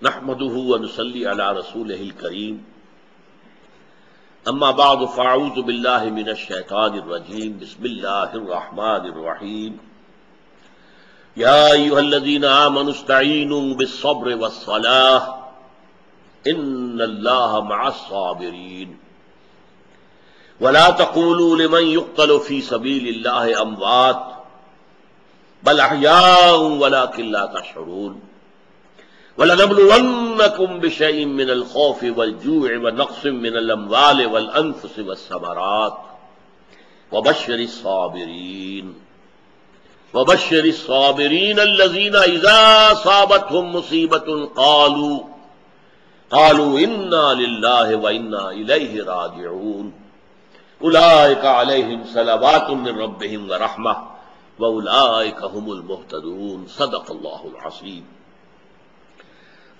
نحمده ونصلي على رسوله الكريم اما بعد فاعوذ بالله من الشيطان الرجيم بسم الله الرحمن الرحيم يا ايها الذين آمنوا استعينوا بالصبر والصلاة ان الله مع الصابرين ولا تقولوا لمن يقتل في سبيل الله اموات بل احياء ولكن لا تشعرون وَلَنَبْلُوَنَّكُمْ بِشَيْءٍ مِّنَ الْخَوْفِ وَالْجُوعِ وَنَقْصٍ مِّنَ الْأَمْوَالِ وَالْأَنفُسِ وَالثَّمَرَاتِ وَبَشِّرِ الصَّابِرِينَ الَّذِينَ إِذَا أَصَابَتْهُم مُّصِيبَةٌ قَالُوا إِنَّا لِلَّهِ وَإِنَّا إِلَيْهِ رَاجِعُونَ أُولَٰئِكَ عَلَيْهِمْ صَلَوَاتٌ مِّن رَّبِّهِمْ وَرَحْمَةٌ وَأُولَٰئِكَ هُمُ الْمُهْتَدُونَ صدق اللہ العظیم۔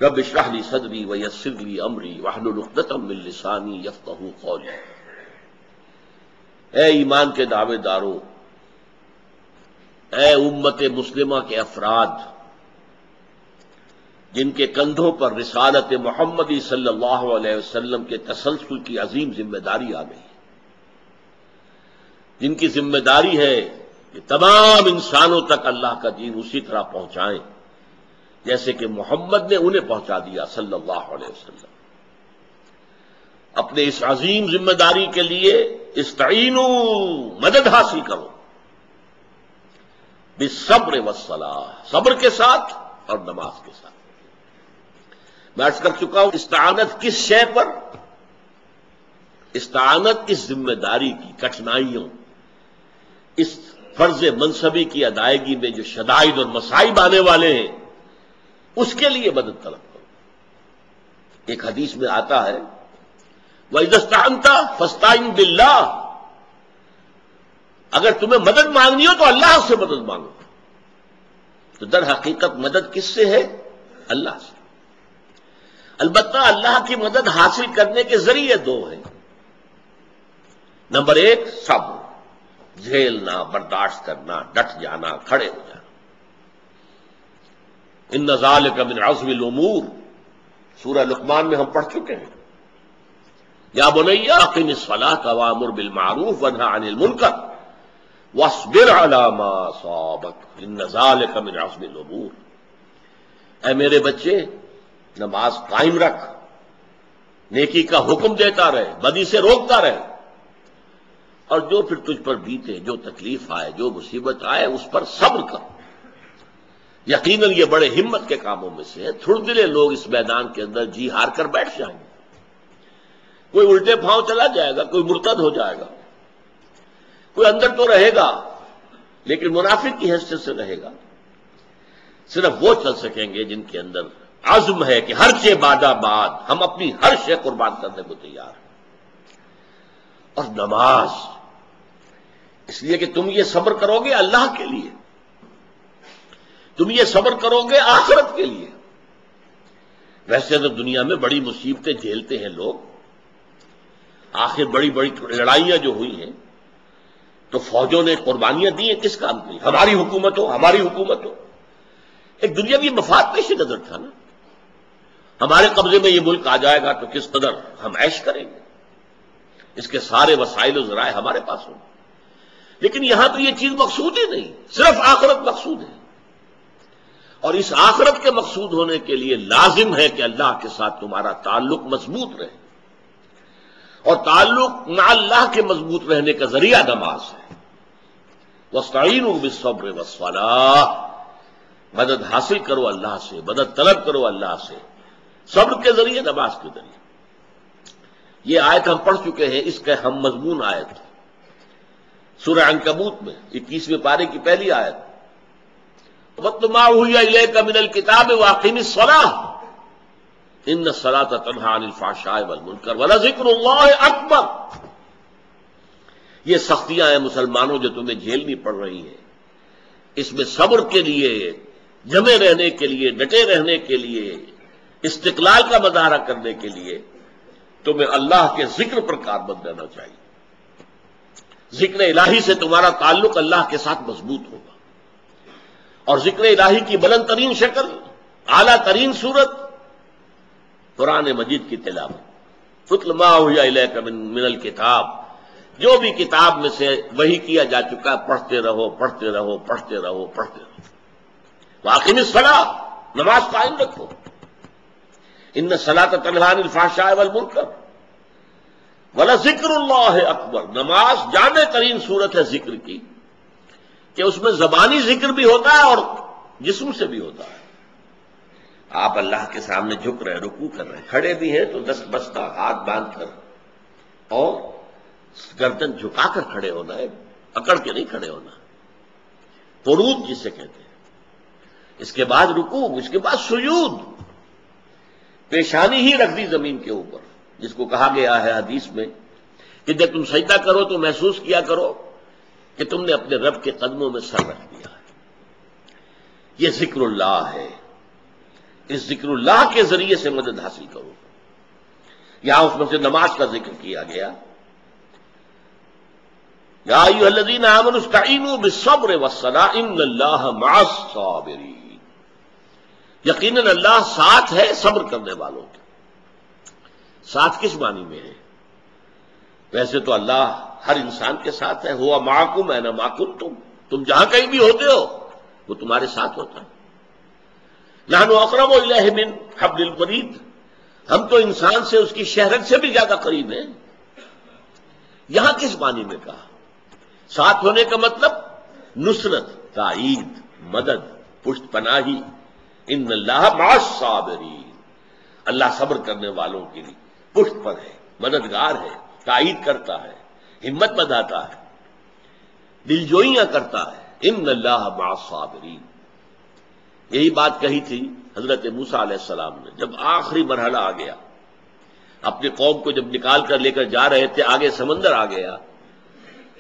رب اشرح لي صدری ویسر لي امری واحلل عقدۃ من لسانی یفقہوا قولی۔ اے ایمان کے دعوے دارو، اے امت مسلمہ کے افراد جن کے کندھوں پر رسالت محمدی صلی اللہ علیہ وسلم کے تسلسل کی عظیم ذمہ داری آ گئی، جن کی ذمہ داری ہے کہ تمام انسانوں تک اللہ کا دین اسی طرح پہنچائیں جیسے کہ محمد نے انہیں پہنچا دیا صلی اللہ علیہ وسلم۔ اپنے اس عظیم ذمہ داری کے لیے استعینوا، مدد حاصل کرو، بالصبر والصلاۃ، صبر کے ساتھ اور نماز کے ساتھ۔ میں عرض کر چکا ہوں استعانت کس شے پر؟ استعانت اس ذمہ داری کی کٹھنائیوں، اس فرض منصبی کی ادائیگی میں جو شدائد اور مصائب آنے والے ہیں اس کے لیے مدد طلب کرو۔ ایک حدیث میں آتا ہے وَإِذَا اسْتَعَنْتَ فَاسْتَعِنْ بِاللَّهِ، اگر تمہیں مدد مانگنی ہو تو اللہ سے مدد مانگو۔ تو در حقیقت مدد کس سے ہے؟ اللہ سے۔ البتہ اللہ کی مدد حاصل کرنے کے ذریعے دو ہیں۔ نمبر ایک صبر، جھیلنا، برداشت کرنا، ڈٹ جانا، کھڑے ہو جانا۔ ان ذالک من عزم الامور، سورہ لقمان میں ہم پڑھ چکے ہیں۔ یا بنی اقم الصلاۃ وامر بالمعروف وانھا عن المنکر واصبر علی ما اصابک ان ذالک من عزم الامور۔ اے میرے بچے، نماز قائم رکھ، نیکی کا حکم دیتا رہے، بدی سے روکتا رہے، اور جو پھر تجھ پر بیتے، جو تکلیف آئے، جو مصیبت آئے، اس پر صبر کر۔ یقیناً یہ بڑے ہمت کے کاموں میں سے ہے۔ تھردلے لوگ اس میدان کے اندر جی ہار کر بیٹھ جائیں گے، کوئی الٹے پھاؤں چلا جائے گا، کوئی مرتد ہو جائے گا، کوئی اندر تو رہے گا لیکن منافق کی حیثیت سے رہے گا۔ صرف وہ چل سکیں گے جن کے اندر عزم ہے کہ ہر شے بعد ہم اپنی ہر شے قربان کرنے کو تیار ہیں۔ اور نماز اس لیے کہ تم یہ صبر کرو گے اللہ کے لیے، تم یہ صبر کرو گے آخرت کے لیے۔ ویسے تو دنیا میں بڑی مصیبتیں جھیلتے ہیں لوگ، آخر بڑی بڑی لڑائیاں جو ہوئی ہیں تو فوجوں نے قربانیاں دی ہیں کس کام کی؟ ہماری حکومت ہو، ہماری حکومت ہو۔ ایک دنیاوی مفاد پیش نظر تھا نا، ہمارے قبضے میں یہ ملک آ جائے گا تو کس قدر ہم عیش کریں گے، اس کے سارے وسائل و ذرائع ہمارے پاس ہوں۔ لیکن یہاں تو یہ چیز مقصود ہی نہیں، صرف آخرت مقصود ہے۔ اور اس آخرت کے مقصود ہونے کے لیے لازم ہے کہ اللہ کے ساتھ تمہارا تعلق مضبوط رہے، اور تعلق مع اللہ کے مضبوط رہنے کا ذریعہ نماز ہے۔ وَاسْتَعِينُوا بِالصَّبْرِ وَالصَّلَاةِ، مدد حاصل کرو اللہ سے، مدد طلب کرو اللہ سے، صبر کے ذریعے، نماز کے ذریعے۔ یہ آیت ہم پڑھ چکے ہیں، اس کا ہم مضمون آیت سورہ عنکبوت میں 21ویں پارے کی پہلی آیت، وَاتْلُ مَا أُوحِيَ إِلَيْكَ مِنَ الْكِتَابِ وَأَقِمِ الصَّلَاةَ إِنَّ الصَّلَاةَ تَنْهَىٰ عَنِ الْفَحْشَاءِ وَالْمُنكَرِ وَلَذِكْرُ اللَّهِ أَكْبَرُ۔ یہ سختیاں ہیں مسلمانوں جو تمہیں جھیلنی پڑ رہی ہیں، اس میں صبر کے لیے، جمے رہنے کے لیے، ڈٹے رہنے کے لیے، استقلال کا مظاہرہ کرنے کے لیے تمہیں اللہ کے ذکر پر کاربند رہنا چاہیے۔ ذکر الہی سے تمہارا تعلق اللہ کے ساتھ مضبوط ہوگا، اور ذکر الہی کی بلند ترین شکل، اعلیٰ ترین صورت قرآن مجید کی تلاوت، اتل ما اوحی الیک من الکتاب، جو بھی کتاب میں سے وحی کیا جا چکا پڑھتے رہو پڑھتے رہو پڑھتے رہو پڑھتے رہو۔ واقم الصلاۃ، نماز قائم رکھو، ان الصلاۃ تنہی عن الفحشاء والمنکر ولذکر اللہ اکبر۔ نماز جامع ترین صورت ہے ذکر کی، کہ اس میں زبانی ذکر بھی ہوتا ہے اور جسم سے بھی ہوتا ہے۔ آپ اللہ کے سامنے جھک رہے، رکوع کر رہے، کھڑے بھی ہیں تو دست بستہ ہاتھ باندھ کر اور گردن جھکا کر کھڑے ہونا ہے، اکڑ کے نہیں کھڑے ہونا، قنوت جسے کہتے ہیں۔ اس کے بعد رکوع، اس کے بعد سجود، پیشانی ہی رکھ دی زمین کے اوپر، جس کو کہا گیا ہے حدیث میں کہ جب تم سجدہ کرو تو محسوس کیا کرو کہ تم نے اپنے رب کے قدموں میں سر رکھ دیا ہے۔ یہ ذکر اللہ ہے، اس ذکر اللہ کے ذریعے سے مدد حاصل کرو۔ یہاں اس میں سے نماز کا ذکر کیا گیا، یا ایھا الذین آمنوا استعینوا بالصبر والصلاۃ ان اللہ مع الصابرین، یقیناً اللہ ساتھ ہے صبر کرنے والوں کے۔ ساتھ کس معنی میں ہے؟ ویسے تو اللہ ہر انسان کے ساتھ ہے، ہوا معکم اینما کنتم، تم جہاں کہیں بھی ہوتے ہو وہ تمہارے ساتھ ہوتا ہے۔ نحن اقرب الیہ من حبل الورید، ہم تو انسان سے اس کی شہرت سے بھی زیادہ قریب ہیں۔ یہاں کس معنی میں کہا؟ ساتھ ہونے کا مطلب نصرت، تائید، مدد، پشت پناہی۔ ان اللہ مع الصابرین، اللہ صبر کرنے والوں کے لیے پشت پر ہے، مددگار ہے، تائید کرتا ہے، ہمت بندھاتا ہے، دلجوئیاں کرتا ہے۔ ان اللہ مع الصابرین، یہی بات کہی تھی حضرت موسیٰ علیہ السلام نے جب آخری مرحلہ آ گیا، اپنے قوم کو جب نکال کر لے کر جا رہے تھے، آگے سمندر آ گیا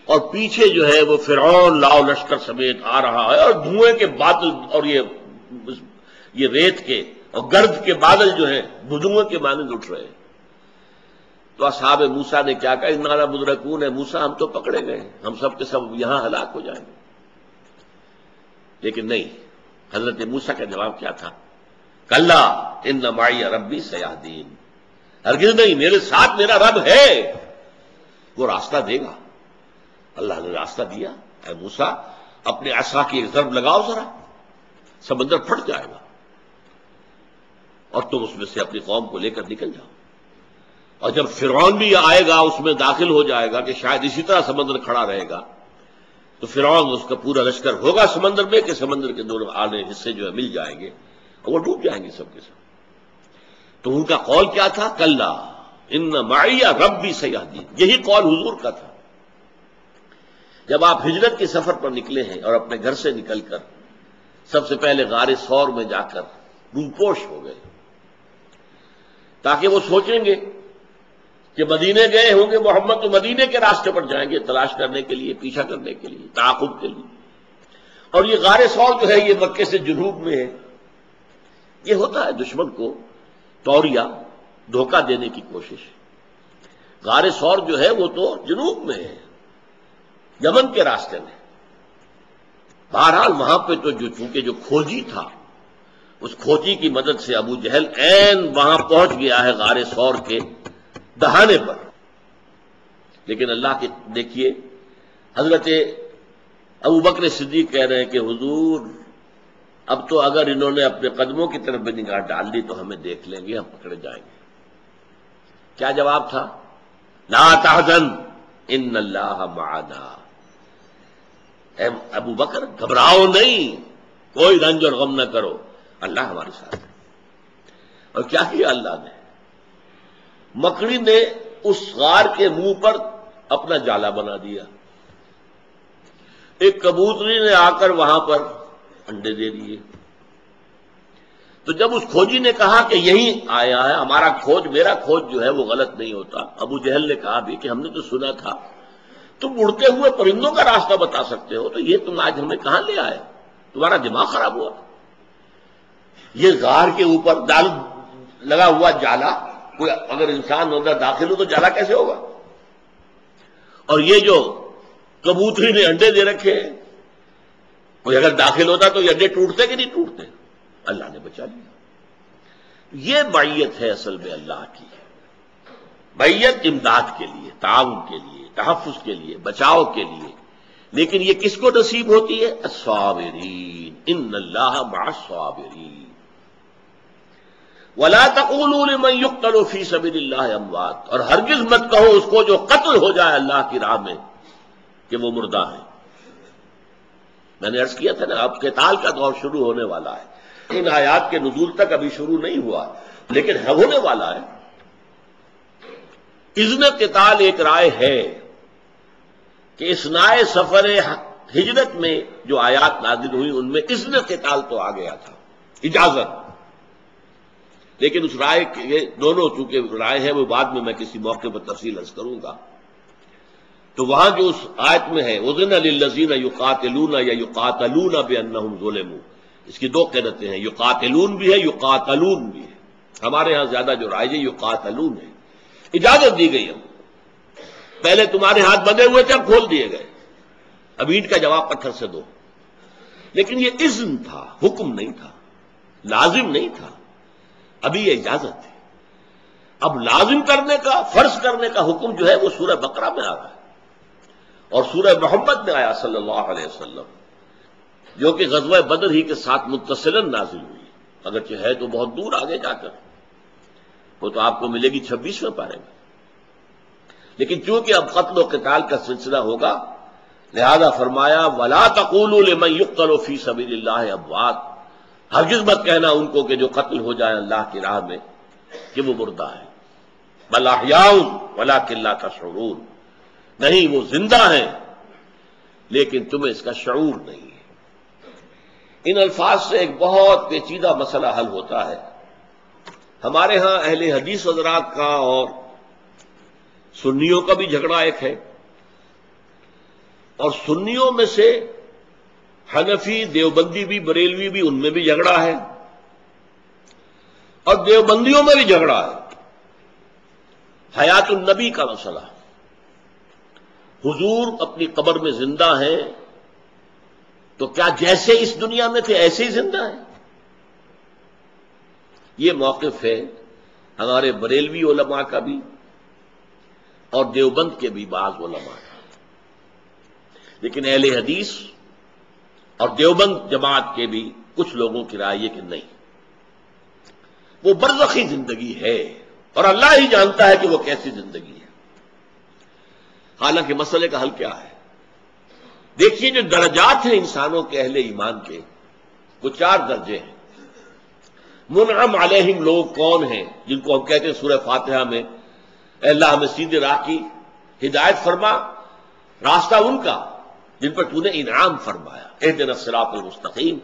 اور پیچھے جو ہے وہ فرعون لاؤ لشکر سمیت آ رہا ہے، اور دھوئیں کے بادل اور یہ ریت کے اور گرد کے بادل جو ہیں بدوؤں کے مانند اٹھ رہے ہیں۔ تو اصحاب موسیٰ نے کیا کہا؟ انا لمدرکون، ہے موسیٰ ہم تو پکڑے گئے، ہم سب کے سب یہاں ہلاک ہو جائیں گے۔ لیکن نہیں، حضرت موسیٰ کا جواب کیا تھا؟ کلا ان معی ربی سیہدین، ہرگز نہیں، میرے ساتھ میرا رب ہے، وہ راستہ دے گا۔ اللہ نے راستہ دیا۔ اے موسیٰ اپنے عصا کی ایک ضرب لگاؤ ذرا، سمندر پھٹ جائے گا اور تم اس میں سے اپنی قوم کو لے کر نکل جاؤ۔ اور جب فرعون بھی آئے گا، اس میں داخل ہو جائے گا کہ شاید اسی طرح سمندر کھڑا رہے گا، تو فرعون اس کا پورا لشکر ہوگا سمندر میں کہ سمندر کے دونوں آنے حصے جو ہے مل جائیں گے اور وہ ڈوب جائیں گے سب کے سب۔ تو ان کا قول کیا تھا؟ کلا ان معی ربی سیہدین، یہی قول حضور کا تھا جب آپ ہجرت کے سفر پر نکلے ہیں اور اپنے گھر سے نکل کر سب سے پہلے غار ثور میں جا کر روپوش ہو گئے، تاکہ وہ سوچیں گے کہ مدینے گئے ہوں گے محمد تو مدینے کے راستے پر جائیں گے تلاش کرنے کے لیے، پیچھا کرنے کے لیے، تعاقب کے لیے۔ اور یہ غار ثور جو ہے یہ مکے سے جنوب میں ہے۔ یہ ہوتا ہے دشمن کو توریہ، دھوکہ دینے کی کوشش۔ غار ثور جو ہے وہ تو جنوب میں ہے، یمن کے راستے میں۔ بہرحال وہاں پہ تو چونکہ جو کھوجی تھا، اس کھوجی کی مدد سے ابو جہل عین وہاں پہنچ گیا ہے غار ثور کے دہانے پر۔ لیکن اللہ کے دیکھیے، حضرت ابو بکر صدیق کہہ رہے ہیں کہ حضور اب تو اگر انہوں نے اپنے قدموں کی طرف بھی نگاہ ڈال دی تو ہمیں دیکھ لیں گے، ہم پکڑے جائیں گے۔ کیا جواب تھا؟ لا تحزن ان اللہ معنا، اے ابو بکر گھبراؤ نہیں، کوئی رنج اور غم نہ کرو، اللہ ہمارے ساتھ ہے۔ اور کیا کیا اللہ نے؟ مکڑی نے اس غار کے منہ پر اپنا جالا بنا دیا، ایک کبوتری نے آ کر وہاں پر انڈے دے دیے۔ تو جب اس کھوجی نے کہا کہ یہی آیا ہے ہمارا کھوج، میرا کھوج جو ہے وہ غلط نہیں ہوتا، ابو جہل نے کہا بھی کہ ہم نے تو سنا تھا تم اڑتے ہوئے پرندوں کا راستہ بتا سکتے ہو، تو یہ تم آج ہمیں کہاں لے آئے؟ تمہارا دماغ خراب ہوا؟ یہ غار کے اوپر لگا ہوا جالا، کوئی اگر انسان اندر داخل ہو تو جالا کیسے ہوگا؟ اور یہ جو کبوتری نے انڈے دے رکھے ہیں، کوئی اگر داخل ہوتا تو یہ انڈے ٹوٹتے کہ نہیں ٹوٹتے؟ اللہ نے بچا لیا۔ یہ معیت ہے اصل میں اللہ کی، معیت امداد کے لیے، تعاون کے لیے، تحفظ کے لیے، بچاؤ کے لیے، لیکن یہ کس کو نصیب ہوتی ہے؟ الصابرین، ان اللہ مع الصابرین۔ ولا تقولوا لمن يقتل في سبيل الله اموات، اور ہرگز مت کہو اس کو جو قتل ہو جائے اللہ کی راہ میں کہ وہ مردہ ہے۔ میں نے عرض کیا تھا نا، اب قتال کا دور شروع ہونے والا ہے، ان آیات کے نزول تک ابھی شروع نہیں ہوا لیکن ہونے والا ہے۔ اذن قتال ایک رائے ہے کہ اثناء سفر ہجرت میں جو آیات نازل ہوئی ان میں اذن قتال تو آ گیا تھا، اجازت، لیکن اس رائے کے دونوں چونکہ رائے ہے وہ بعد میں کسی موقع پر تفصیل عرض کروں گا۔ تو وہاں جو اس آیت میں ہے اذن للذین یقاتلون یا یقاتلون بانہم ظلموا، اس کی دو قرأتیں ہیں، یقاتلون بھی ہے یقاتلون بھی ہے، ہمارے ہاں زیادہ جو رائج ہے یقاتلون ہے، اجازت دی گئی ہم، پہلے تمہارے ہاتھ بندھے ہوئے تھے اب کھول دیے گئے، اب اینٹ کا جواب پتھر سے دو، لیکن یہ اذن تھا، حکم نہیں تھا، لازم نہیں تھا، ابھی یہ اجازت ہے۔ اب لازم کرنے کا، فرض کرنے کا حکم جو ہے وہ سورہ بقرہ میں آ رہا ہے اور سورہ محمد میں آیا صلی اللہ علیہ وسلم، جو کہ غزوہ بدر ہی کے ساتھ متصلاً نازل ہوئی، اگرچہ ہے تو بہت دور آگے جا کر، وہ تو آپ کو ملے گی 26ویں پارے میں، لیکن چونکہ اب قتل و قتال کا سلسلہ ہوگا لہذا فرمایا وَلَا تَقُولُوا لِمَن يُقْتَلُ فِي سَبِيلِ اللَّهِ أَمْوَاتٌ، ہرگز مت کہنا ان کو کہ جو قتل ہو جائے اللہ کی راہ میں کہ وہ مردہ ہے، بل احیاء ولکن لا تشعرون، نہیں وہ زندہ ہیں لیکن تمہیں اس کا شعور نہیں ہے۔ ان الفاظ سے ایک بہت پیچیدہ مسئلہ حل ہوتا ہے۔ ہمارے ہاں اہل حدیث حضرات کا اور سنیوں کا بھی جھگڑا ایک ہے، اور سنیوں میں سے حنفی، دیوبندی بھی، بریلوی بھی، ان میں بھی جھگڑا ہے، اور دیوبندیوں میں بھی جھگڑا ہے۔ حیات النبی کا مسئلہ، حضور اپنی قبر میں زندہ ہیں تو کیا جیسے اس دنیا میں تھے ایسے ہی زندہ ہیں؟ یہ موقف ہے ہمارے بریلوی علماء کا بھی اور دیوبند کے بھی بعض علماء کا، لیکن اہل حدیث اور دیوبند جماعت کے بھی کچھ لوگوں کی رائے یہ کہ نہیں، وہ برزخی زندگی ہے اور اللہ ہی جانتا ہے کہ وہ کیسی زندگی ہے۔ حالانکہ مسئلے کا حل کیا ہے؟ دیکھیے جو درجات ہیں انسانوں کے اہل ایمان کے، وہ 4 درجے ہیں۔ منعم علیہم لوگ کون ہیں؟ جن کو ہم کہتے ہیں سورہ فاتحہ میں اے اللہ ہمیں سیدھے راہ کی ہدایت فرما، راستہ ان کا جن پر تو نے انعام فرمایا، اہدنا الصراط المستقیم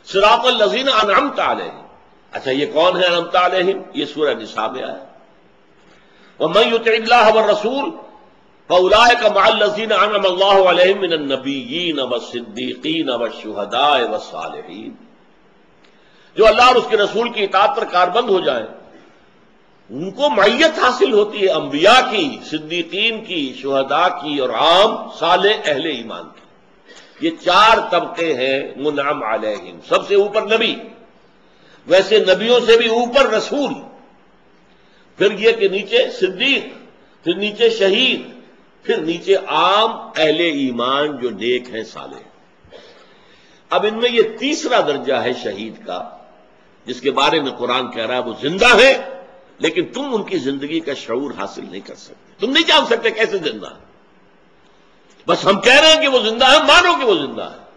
صراط الذین انعمت علیہم۔ اچھا یہ کون ہے انعمت علیہم؟ یہ سورہ نساء میں آیا، ومن یطع اللہ والرسول فاولئک مع الذین انعم اللہ علیہم من النبیین والصدیقین والشہداء والصالحین۔ جو اللہ اور اس کے رسول کی اطاعت پر کاربند ہو جائیں ان کو معیت حاصل ہوتی ہے انبیاء کی، صدیقین کی، شہداء کی اور عام صالح اہل ایمان کی۔ یہ 4 طبقے ہیں منعم علیہم۔ سب سے اوپر نبی، ویسے نبیوں سے بھی اوپر رسول، پھر یہ کہ نیچے صدیق، پھر نیچے شہید، پھر نیچے عام اہل ایمان جو نیک ہیں، صالح۔ اب ان میں یہ تیسرا درجہ ہے شہید کا، جس کے بارے میں قرآن کہہ رہا ہے وہ زندہ ہے لیکن تم ان کی زندگی کا شعور حاصل نہیں کر سکتے، تم نہیں جان سکتے کیسے زندہ ہے، بس ہم کہہ رہے ہیں کہ وہ زندہ ہے، مانو کہ وہ زندہ ہے۔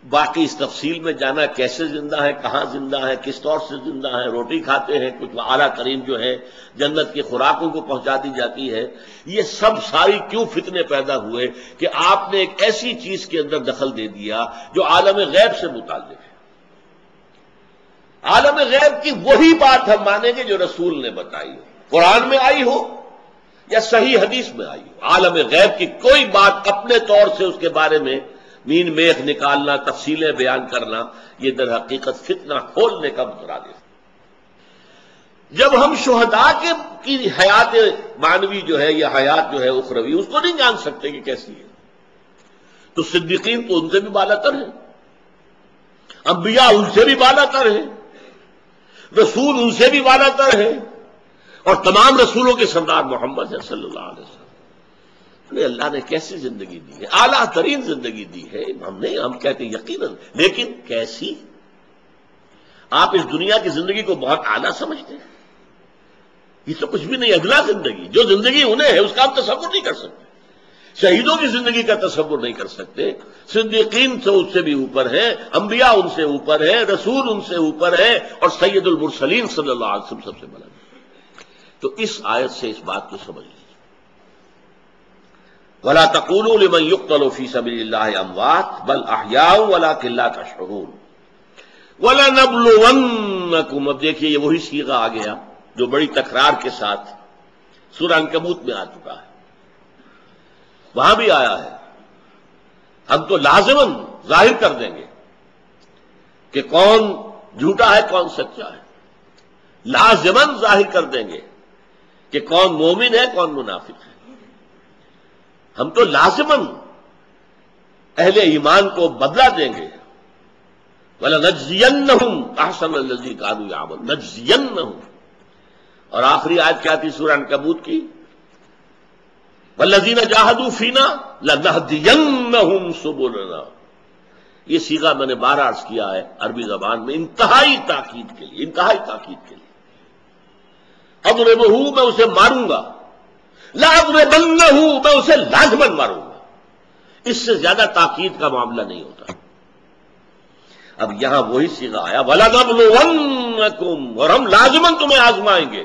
باقی اس تفصیل میں جانا کیسے زندہ ہے، کہاں زندہ ہے، کس طور سے زندہ ہے، روٹی کھاتے ہیں، کچھ اعلیٰ ترین جو ہے جنت کی خوراکوں کو پہنچا دی جاتی ہے، یہ سب ساری کیوں فتنے پیدا ہوئے کہ آپ نے ایک ایسی چیز کے اندر دخل دے دیا جو عالم غیب سے متعلق ہے۔ عالم غیب کی وہی بات ہم مانیں گے جو رسول نے بتائی ہو، قرآن میں آئی ہو یا صحیح حدیث میں آئی ہو۔ عالم غیب کی کوئی بات اپنے طور سے اس کے بارے میں مین میخ نکالنا، تفصیلیں بیان کرنا، یہ در حقیقت فتنہ کھولنے کا مترادف ہے۔ جب ہم شہداء کی حیات معنوی جو ہے یا حیات جو ہے اخروی اس کو نہیں جان سکتے کہ کیسی ہے، تو صدیقین تو ان سے بھی بالا تر ہیں، انبیاء ان سے بھی بالا تر ہیں، رسول ان سے بھی والا تر ہے، اور تمام رسولوں کے سردار محمد ہے صلی اللہ علیہ وسلم۔ اللہ نے کیسی زندگی دی ہے، اعلیٰ ترین زندگی دی ہے، ہم کہتے ہیں یقیناً، لیکن کیسی؟ آپ اس دنیا کی زندگی کو بہت اعلیٰ سمجھتے ہیں؟ یہ تو کچھ بھی نہیں، اگلا زندگی جو زندگی انہیں ہے اس کا آپ تصور نہیں کر سکتے، شہیدوں کی زندگی کا تصور نہیں کر سکتے، صدیقین تو اس سے بھی اوپر ہیں، انبیاء ان سے اوپر ہیں، رسول ان سے اوپر ہیں، اور سید المرسلین صلی اللہ علیہ وسلم سب سے بلند۔ تو اس آیت سے اس بات کو سمجھ لیجیے، وَلَا تَقُولُوا لِمَنْ يُقْتَلُ فِي سَبِيلِ اللَّهِ أَمْوَاتٌ بَلْ أَحْيَاءٌ وَلَٰكِن لَّا تَشْعُرُونَ وَلَنَبْلُوَنَّكُمْ۔ اب دیکھیے یہ وہی صیغہ آ گیا جو بڑی تکرار کے ساتھ سورہ عنکبوت میں آ چکا ہے، وہاں بھی آیا ہے، ہم تو لازماً ظاہر کر دیں گے کہ کون جھوٹا ہے کون سچا ہے، لازماً ظاہر کر دیں گے کہ کون مومن ہے کون منافق ہے، ہم تو لازماً اہل ایمان کو بدلہ دیں گے، وَلَنَجْزِيَنَّهُمْ أَحْسَنَ الَّذِي كَانُوا يَعْمَلُونَ، نَجْزِيَنَّهُمْ۔ اور آخری آیت کیا تھی سورہ عنکبوت کی؟ وَالَّذِينَ جَاهَدُوا فِينَا لَنَهْدِيَنَّهُمْ سُبُلَنَا۔ یہ صیغہ میں نے بار عرض کیا ہے عربی زبان میں انتہائی تاکید کے لیے، انتہائی تاکید کے لیے۔ اضربہ، میں اسے ماروں گا، لأضربنہ، میں اسے لازماً ماروں گا، اس سے زیادہ تاکید کا معاملہ نہیں ہوتا۔ اب یہاں وہی صیغہ آیا، وَلَنَبْلُوَنَّكُمْ، اور ہم لازماً تمہیں آزمائیں گے۔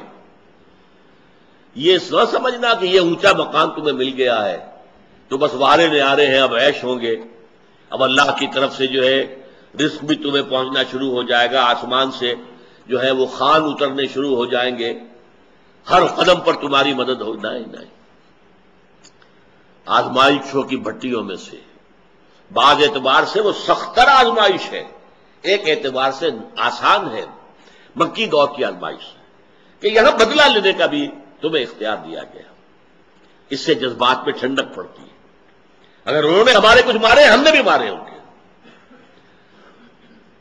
یہ نہ سمجھنا کہ یہ اونچا مقام تمہیں مل گیا ہے تو بس وارے نعارے ہیں، اب عیش ہوں گے، اب اللہ کی طرف سے جو ہے رزق بھی تمہیں پہنچنا شروع ہو جائے گا، آسمان سے جو ہے وہ خوان اترنے شروع ہو جائیں گے، ہر قدم پر تمہاری مدد ہو۔ نہیں، آزمائشوں کی بھٹیوں میں سے بعض اعتبار سے وہ سختر آزمائش ہے، ایک اعتبار سے آسان ہے، مکی دور کی آزمائش ہے کہ یہاں بدلہ لینے کا بھی تمہیں اختیار دیا گیا، اس سے جذبات میں ٹھنڈک پڑتی ہے۔ اگر انہوں نے ہمارے کچھ مارے ہم نے بھی مارے ہوں گے،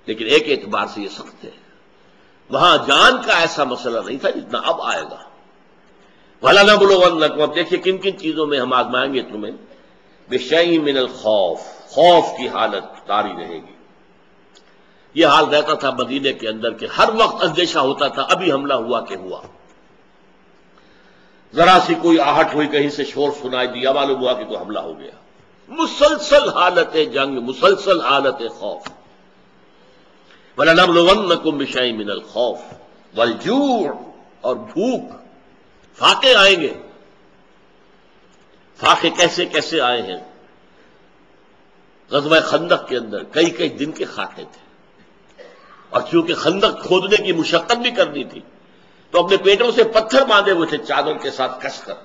لیکن ایک اعتبار سے یہ سخت ہے، وہاں جان کا ایسا مسئلہ نہیں تھا جتنا اب آئے گا۔ وَلَنَبْلُوَنَّكُمْ، اب دیکھیے کن کن چیزوں میں ہم آزمائیں گے تمہیں، بِشَيْءٍ مِّنَ الْخَوْفِ، خوف کی حالت طاری رہے گی۔ یہ حال رہتا تھا مدینے کے اندر کہ ہر وقت اندیشہ ہوتا تھا ابھی حملہ ہوا کہ ہوا، ذرا سی کوئی آہٹ ہوئی، کہیں سے شور سنائی دیا، معلوم ہوا کہ کوئی حملہ ہو گیا، مسلسل حالت جنگ، مسلسل حالت خوف۔ وَلَنَبْلُوَنَّكُمْ بِشَيْءٍ مِّنَ الْخَوْفِ وَالْجُوعِ، اور بھوک، فاقے آئیں گے۔ فاقے کیسے کیسے آئے ہیں؟ غزوہ خندق کے اندر کئی کئی دن کے خاکے تھے، اور چونکہ خندق کھودنے کی مشقت بھی کرنی تھی تو اپنے پیٹوں سے پتھر باندھے ہوئے تھے چادر کے ساتھ کس کر،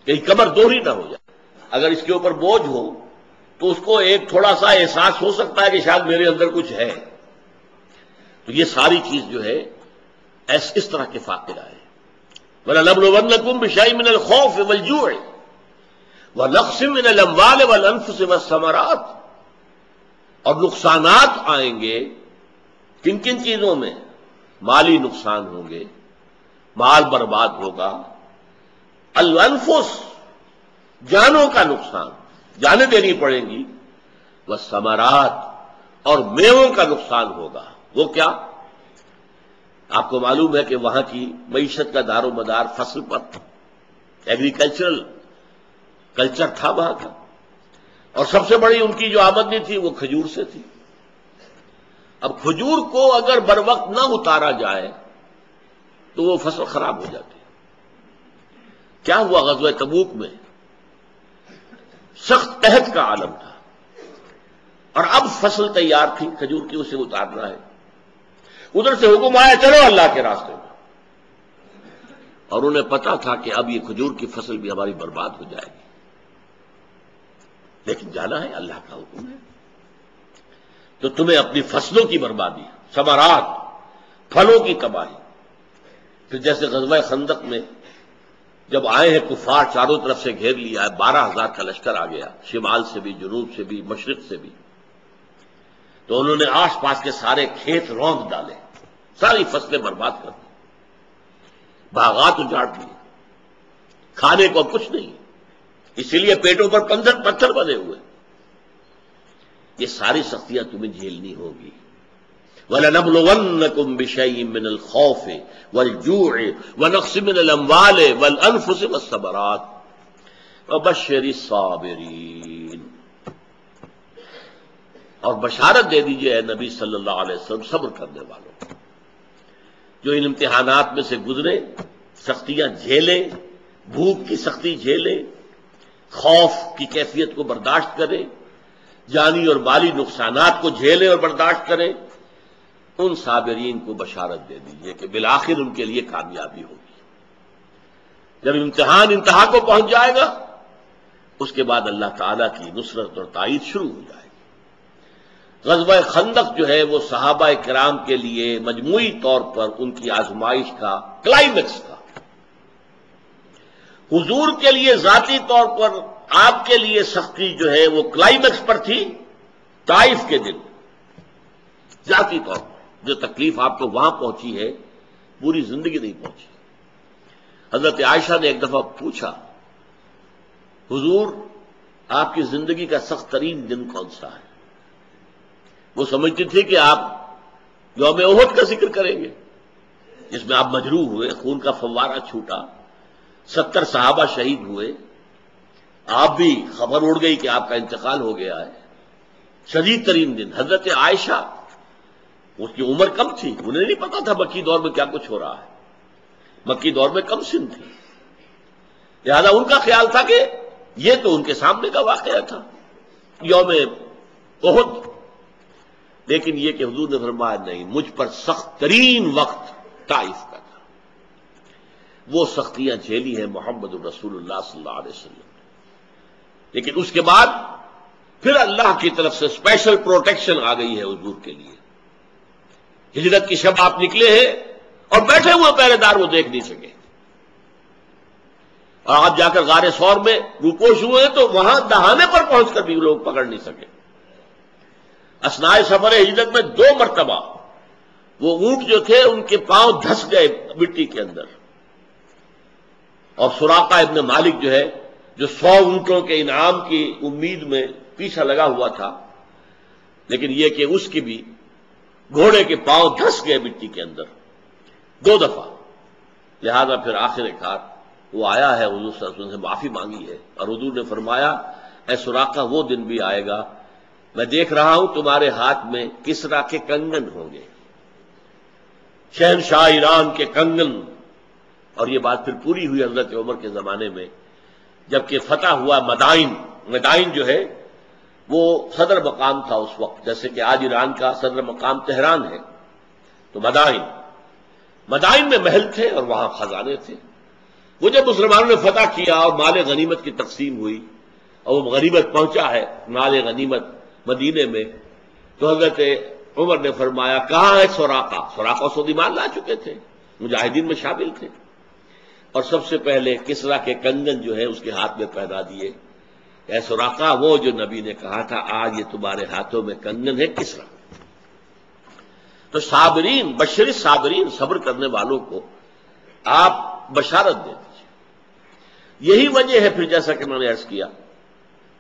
کہیں کمر دوہری نہ ہو جائے، اگر اس کے اوپر بوجھ ہو تو اس کو ایک تھوڑا سا احساس ہو سکتا ہے کہ شاید میرے اندر کچھ ہے۔ تو یہ ساری چیز جو ہے اس طرح کے فاقے آئے۔ وَلَنَبْلُوَنَّكُمْ بِشَيْءٍ مِّنَ الْخَوْفِ وَالْجُوعِ وَنَقْصٍ مِّنَ الْأَمْوَالِ وَالْأَنفُسِ وَالثَّمَرَاتِ، اور نقصانات آئیں گے کن کن چیزوں میں؟ مالی نقصان ہوں گے، مال برباد ہوگا، الانفس، جانوں کا نقصان، جانیں دینی پڑیں گی، والثمرات، اور میووں کا نقصان ہوگا۔ وہ کیا؟ آپ کو معلوم ہے کہ وہاں کی معیشت کا دار و مدار فصل پر، ایگریکلچرل کلچر تھا وہاں کا، اور سب سے بڑی ان کی جو آمدنی تھی وہ کھجور سے تھی۔ اب کھجور کو اگر بر وقت نہ اتارا جائے تو وہ فصل خراب ہو جاتی ہے۔ کیا ہوا غزوہ تبوک میں؟ سخت قحط کا عالم تھا، اور اب فصل تیار تھی کھجور کی، اسے اتارنا ہے، ادھر سے حکم آیا چلو اللہ کے راستے میں، اور انہیں پتا تھا کہ اب یہ کھجور کی فصل بھی ہماری برباد ہو جائے گی، لیکن جانا ہے، اللہ کا حکم ہے۔ تو تمہیں اپنی فصلوں کی بربادی، ثمرات، پھلوں کی تباہی۔ پھر جیسے غزوہ خندق میں جب آئے ہیں کفار، چاروں طرف سے گھیر لیا ہے، 12,000 کا لشکر آ گیا، شمال سے بھی، جنوب سے بھی، مشرق سے بھی، تو انہوں نے آس پاس کے سارے کھیت روند ڈالے، ساری فصلیں برباد کر دی، باغات اجاڑ دیے، کھانے کو کچھ نہیں، اسی لیے پیٹوں پر پتھر بنے ہوئے۔ یہ ساری سختیاں تمہیں جھیلنی ہوگی۔ وَلَنَبْلُوَنَّكُمْ بِشَيْءٍ مِّنَ الْخَوْفِ وَالْجُوعِ وَنَقْصٍ مِّنَ الْأَمْوَالِ وَالْأَنفُسِ وَالثَّمَرَاتِ وَبَشِّرِ الصَّابِرِينَ۔ اور بشارت دے دیجئے اے نبی صلی اللہ علیہ وسلم صبر کرنے والوں کو، جو ان امتحانات میں سے گزرے، سختیاں جھیلیں، بھوک کی سختی جھیلیں، خوف کی کیفیت کو برداشت کریں، جانی اور مالی نقصانات کو جھیلیں اور برداشت کریں، ان صابرین کو بشارت دے دیجئے کہ بالآخر ان کے لیے کامیابی ہوگی۔ جب امتحان انتہا کو پہنچ جائے گا، اس کے بعد اللہ تعالیٰ کی نصرت اور تائید شروع ہو جائے گی۔ غزوہ خندق جو ہے وہ صحابہ کرام کے لیے مجموعی طور پر ان کی آزمائش کا کلائمیکس تھا۔ حضور کے لیے ذاتی طور پر آپ کے لیے سختی جو ہے وہ کلائمیکس پر تھی طائف کے دن، ذاتی طور پر جو تکلیف آپ کو وہاں پہنچی ہے پوری زندگی نہیں پہنچی۔ حضرت عائشہ نے ایک دفعہ پوچھا، حضور آپ کی زندگی کا سخت ترین دن کون سا ہے؟ وہ سمجھتی تھی کہ آپ یوم احد کا ذکر کریں گے، جس میں آپ مجروح ہوئے، خون کا فوارہ چھوٹا، 70 صحابہ شہید ہوئے، آپ بھی خبر اڑ گئی کہ آپ کا انتقال ہو گیا ہے، شدید ترین دن۔ حضرت عائشہ اس کی عمر کم تھی، انہیں نہیں پتا تھا مکی دور میں کیا کچھ ہو رہا ہے، مکی دور میں کم سن تھی، لہذا ان کا خیال تھا کہ یہ تو ان کے سامنے کا واقعہ تھا یوم احد، لیکن یہ کہ حضور نے فرمایا نہیں، مجھ پر سخت ترین وقت طائف کا تھا۔ وہ سختیاں جھیلی ہیں محمد رسول اللہ صلی اللہ علیہ وسلم، لیکن اس کے بعد پھر اللہ کی طرف سے اسپیشل پروٹیکشن آ گئی ہے حضور کے لیے۔ ہجرت کی شب آپ نکلے ہیں اور بیٹھے ہوئے پہرے دار وہ دیکھ نہیں سکے، اور آپ جا کر غار ثور میں روپوش ہوئے تو وہاں دہانے پر پہنچ کر بھی لوگ پکڑ نہیں سکے۔ اثناء سفر ہجرت میں 2 مرتبہ وہ اونٹ جو تھے ان کے پاؤں دھس گئے مٹی کے اندر، اور سراقہ ابن مالک جو ہے، جو 100 اونٹوں کے انعام کی امید میں پیچھے لگا ہوا تھا، لیکن یہ کہ اس کی بھی گھوڑے کے پاؤں دھس گئے مٹی کے اندر 2 دفعہ، لہذا پھر آخر کار وہ آیا ہے، حضور صلی اللہ علیہ وسلم سے معافی مانگی ہے، اور حضور نے فرمایا اے سراقہ وہ دن بھی آئے گا، میں دیکھ رہا ہوں تمہارے ہاتھ میں کسرا کے کنگن ہوں گے، شہنشاہ ایران کے کنگن۔ اور یہ بات پھر پوری ہوئی حضرت عمر کے زمانے میں، جبکہ فتح ہوا مدائن جو ہے وہ صدر مقام تھا اس وقت، جیسے کہ آج ایران کا صدر مقام تہران ہے، تو مدائن میں محل تھے اور وہاں خزانے تھے۔ وہ جب مسلمانوں نے فتح کیا اور مال غنیمت کی تقسیم ہوئی اور وہ غنیمت پہنچا ہے مال غنیمت مدینے میں، تو حضرت عمر نے فرمایا کہاں ہے سراقہ سود ایمان لا چکے تھے، مجاہدین میں شامل تھے، اور سب سے پہلے کسرا کے کنگن جو ہے اس کے ہاتھ میں پہنا دیے، اے سراقہ وہ جو نبی نے کہا تھا آج یہ تمہارے ہاتھوں میں کنگن ہے کسرا۔ تو صابرین، بشر صابرین، صبر کرنے والوں کو آپ بشارت دے دیجیے۔ یہی وجہ ہے پھر جیسا کہ میں نے عرض کیا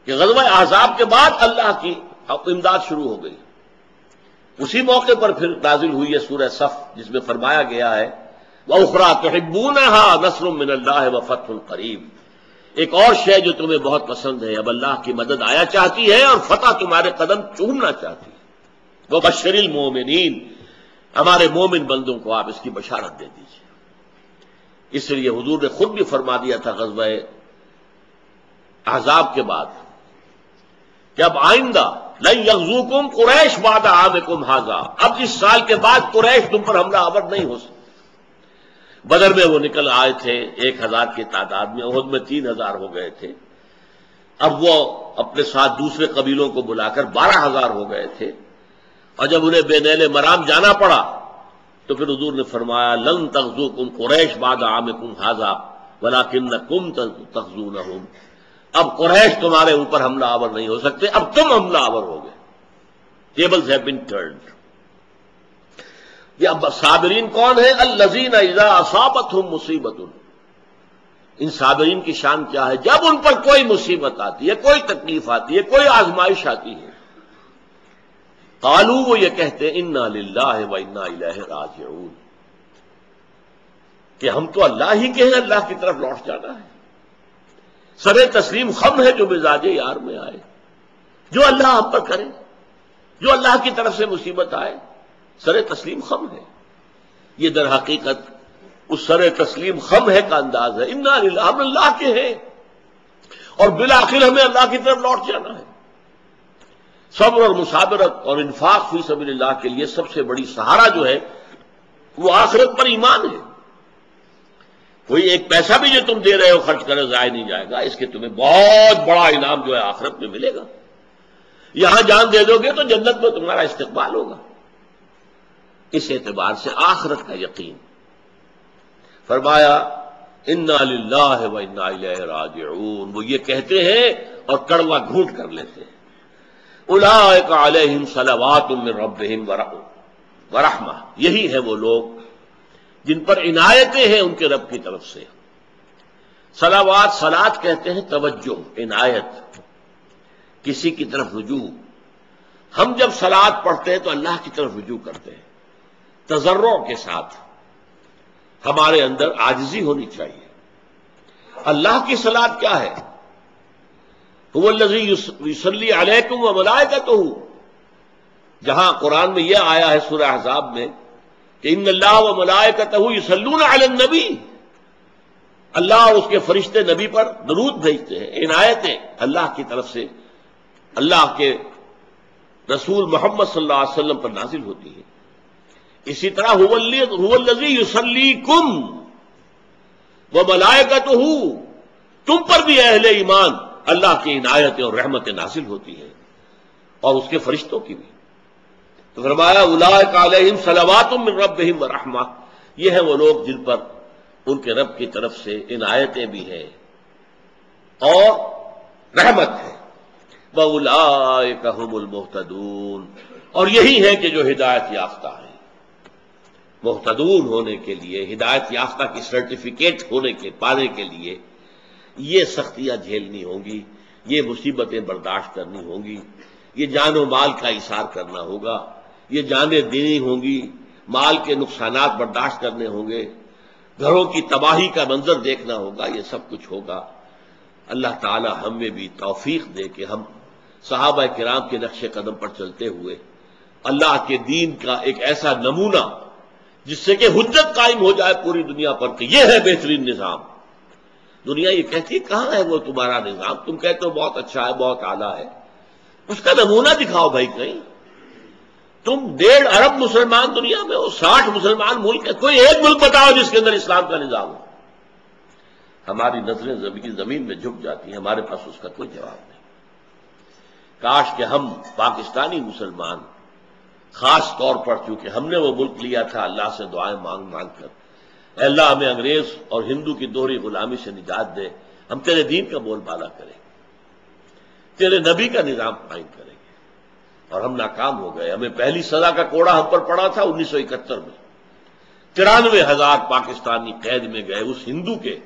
کہ غزوہ احزاب کے بعد اللہ کی امداد شروع ہو گئی، اسی موقع پر پھر نازل ہوئی ہے سورہ صف، جس میں فرمایا گیا ہے وَأُخْرَىٰ تُحِبُّونَهَا نَصْرٌ مِّنَ اللَّهِ وَفَتْحٌ قَرِيبٌ، ایک اور شے جو تمہیں بہت پسند ہے، اب اللہ کی مدد آیا چاہتی ہے اور فتح تمہارے قدم چومنا چاہتی ہے۔ وَبَشِّرِ الْمُؤْمِنِينَ، ہمارے مومن بندوں کو آپ اس کی بشارت دے دیجیے۔ اس لیے حضور نے خود بھی فرما دیا تھا غزوہ احزاب کے بعد کہ اب آئندہ لن یغزوکم قریش بعد عامکم ھذا، اب اس سال کے بعد قریش تم پر حملہ آور نہیں ہو سکتا۔ بدر میں وہ نکل آئے تھے 1000 کی تعداد میں، احد میں 3000 ہو گئے تھے، اب وہ اپنے ساتھ دوسرے قبیلوں کو بلا کر 12000 ہو گئے تھے، اور جب انہیں بے نیل مرام جانا پڑا تو پھر حضور نے فرمایا لن تغزوکم قریش بعد عامکم ھذا ولکنکم تغزونہم، اب قریش تمہارے اوپر حملہ آور نہیں ہو سکتے، اب تم حملہ آور ہو گئے، ٹیبلز ہیو بین ٹرنڈ۔ یہ یہ صابرین کون ہیں؟ الذین اذا اصابتهم مصیبۃ، ان صابرین کی شان کیا ہے؟ جب ان پر کوئی مصیبت آتی ہے، کوئی تکلیف آتی ہے، کوئی آزمائش آتی ہے، قالوا، وہ یہ کہتے ہیں انا للہ و انا الیہ راجعون، کہ ہم تو اللہ ہی کے ہیں، اللہ کی طرف لوٹ جانا ہے۔ سر تسلیم خم ہے جو مزاج یار میں آئے، جو اللہ ہم پر کرے، جو اللہ کی طرف سے مصیبت آئے، سر تسلیم خم ہے۔ یہ در حقیقت اس سر تسلیم خم ہے کا انداز ہے، انا للہ، ہم اللہ کے ہیں اور بالآخر ہمیں اللہ کی طرف لوٹ جانا ہے۔ صبر اور مصابرت اور انفاق فی سبیل اللہ کے لیے سب سے بڑی سہارا جو ہے وہ آخرت پر ایمان ہے۔ کوئی ایک پیسہ بھی جو تم دے رہے ہو خرچ کرے ضائع نہیں جائے گا، اس کے تمہیں بہت بڑا انعام جو ہے آخرت میں ملے گا۔ یہاں جان دے دو گے تو جنت میں تمہارا استقبال ہوگا۔ اس اعتبار سے آخرت کا یقین۔ فرمایا انا للہ و انا الیہ راجعون، وہ یہ کہتے ہیں اور کڑوا گھونٹ کر لیتے ہیں۔ اولئک علیہم صلوات من ربہم ورحمہ، یہی ہے وہ لوگ جن پر عنایتیں ہیں ان کے رب کی طرف سے۔ صلوات، صلات کہتے ہیں توجہ، عنایت، کسی کی طرف رجوع۔ ہم جب صلات پڑھتے ہیں تو اللہ کی طرف رجوع کرتے ہیں تضرع کے ساتھ، ہمارے اندر عاجزی ہونی چاہیے۔ اللہ کی صلات کیا ہے؟ هو الذی یصلی علیکم وملائکتہ، جہاں قرآن میں یہ آیا ہے سورہ احزاب میں کہ ان اللہ وملائکتہ یصلون علی النبی، اللہ اور اس کے فرشتے نبی پر درود بھیجتے ہیں۔ عنایتیں اللہ کی طرف سے اللہ کے رسول محمد صلی اللہ علیہ وسلم پر نازل ہوتی ہیں۔ اسی طرح هو الذی یصلیکم وملائکتہ، تم پر بھی اہل ایمان اللہ کی عنایتیں اور رحمتیں نازل ہوتی ہیں اور اس کے فرشتوں کی بھی۔ تو فرمایا اولئک علیہم صلوات من ربہم ورحمہ، یہ ہیں وہ لوگ جن پر ان کے رب کی طرف سے عنایتیں بھی ہیں اور رحمت ہے۔ وَأُولَئِكَ هُمُ الْمُهْتَدُونَ، اور یہی ہے کہ جو ہدایت یافتہ ہیں۔ مہتدون ہونے کے لیے، ہدایت یافتہ کی سرٹیفکیٹ ہونے کے پانے کے لیے یہ سختیاں جھیلنی ہوں گی، یہ مصیبتیں برداشت کرنی ہوں گی، یہ جان و مال کا اثار کرنا ہوگا، یہ جانیں دینی ہوں گی، مال کے نقصانات برداشت کرنے ہوں گے، گھروں کی تباہی کا منظر دیکھنا ہوگا، یہ سب کچھ ہوگا۔ اللہ تعالی ہمیں بھی توفیق دے کہ ہم صحابہ کرام کے نقش قدم پر چلتے ہوئے اللہ کے دین کا ایک ایسا نمونہ جس سے کہ حجت قائم ہو جائے پوری دنیا پر کہ یہ ہے بہترین نظام۔ دنیا یہ کہتی ہے کہاں ہے وہ تمہارا نظام، تم کہتے ہو بہت اچھا ہے، بہت اعلیٰ ہے، اس کا نمونہ دکھاؤ بھائی کہیں۔ تم 1.5 ارب مسلمان دنیا میں ہو، 60 مسلمان ملک ہے، کوئی ایک ملک بتاؤ جس کے اندر اسلام کا نظام ہو۔ ہماری نظریں زمین میں جھک جاتی ہیں، ہمارے پاس اس کا کوئی جواب نہیں۔ کاش کہ ہم پاکستانی مسلمان خاص طور پر، چونکہ ہم نے وہ ملک لیا تھا اللہ سے دعائیں مانگ مانگ کر، اے اللہ ہمیں انگریز اور ہندو کی دوہری غلامی سے نجات دے، ہم تیرے دین کا بول بالا کریں، تیرے نبی کا نظام قائم کریں گے، اور ہم ناکام ہو گئے۔ ہمیں پہلی سزا کا کوڑا ہم پر پڑا تھا 1971 میں، 93,000 پاکستانی قید میں گئے اس ہندو کے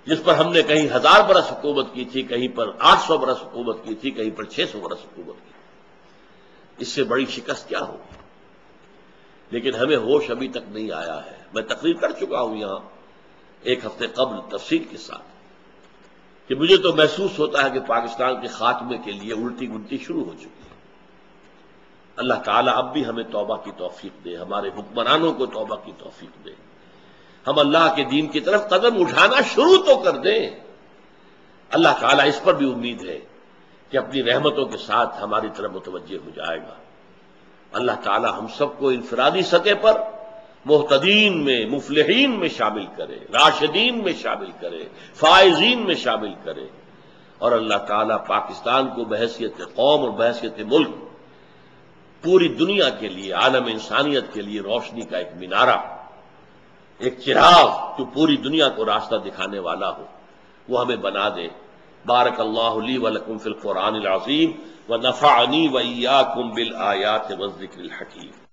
جس پر ہم نے کہیں 1000 برس حکومت کی تھی، کہیں پر 800 برس حکومت کی تھی، کہیں پر 600 برس حکومت کی تھی۔ اس سے بڑی شکست کیا ہوگی؟ لیکن ہمیں ہوش ابھی تک نہیں آیا ہے۔ میں تقریر کر چکا ہوں یہاں 1 ہفتے قبل تفصیل کے ساتھ کہ مجھے تو محسوس ہوتا ہے کہ پاکستان کے خاتمے کے لیے الٹی گنتی شروع ہو چکی ہے۔ اللہ تعالیٰ اب بھی ہمیں توبہ کی توفیق دے، ہمارے حکمرانوں کو توبہ کی توفیق دے، ہم اللہ کے دین کی طرف قدم اٹھانا شروع تو کر دیں۔ اللہ تعالیٰ اس پر بھی امید ہے کہ اپنی رحمتوں کے ساتھ ہماری طرف متوجہ ہو جائے گا۔ اللہ تعالیٰ ہم سب کو انفرادی سطح پر مہتدین میں، مفلحین میں شامل کرے، راشدین میں شامل کرے، فائزین میں شامل کرے، اور اللہ تعالیٰ پاکستان کو بحیثیت قوم اور بحیثیت ملک پوری دنیا کے لیے، عالم انسانیت کے لیے روشنی کا ایک مینارہ، ایک چراغ جو پوری دنیا کو راستہ دکھانے والا ہو، وہ ہمیں بنا دے۔ بارک اللہ لی ولکم فی القرآن العظیم ونفعنی وإیاکم بالآیات والذکر الحکیم۔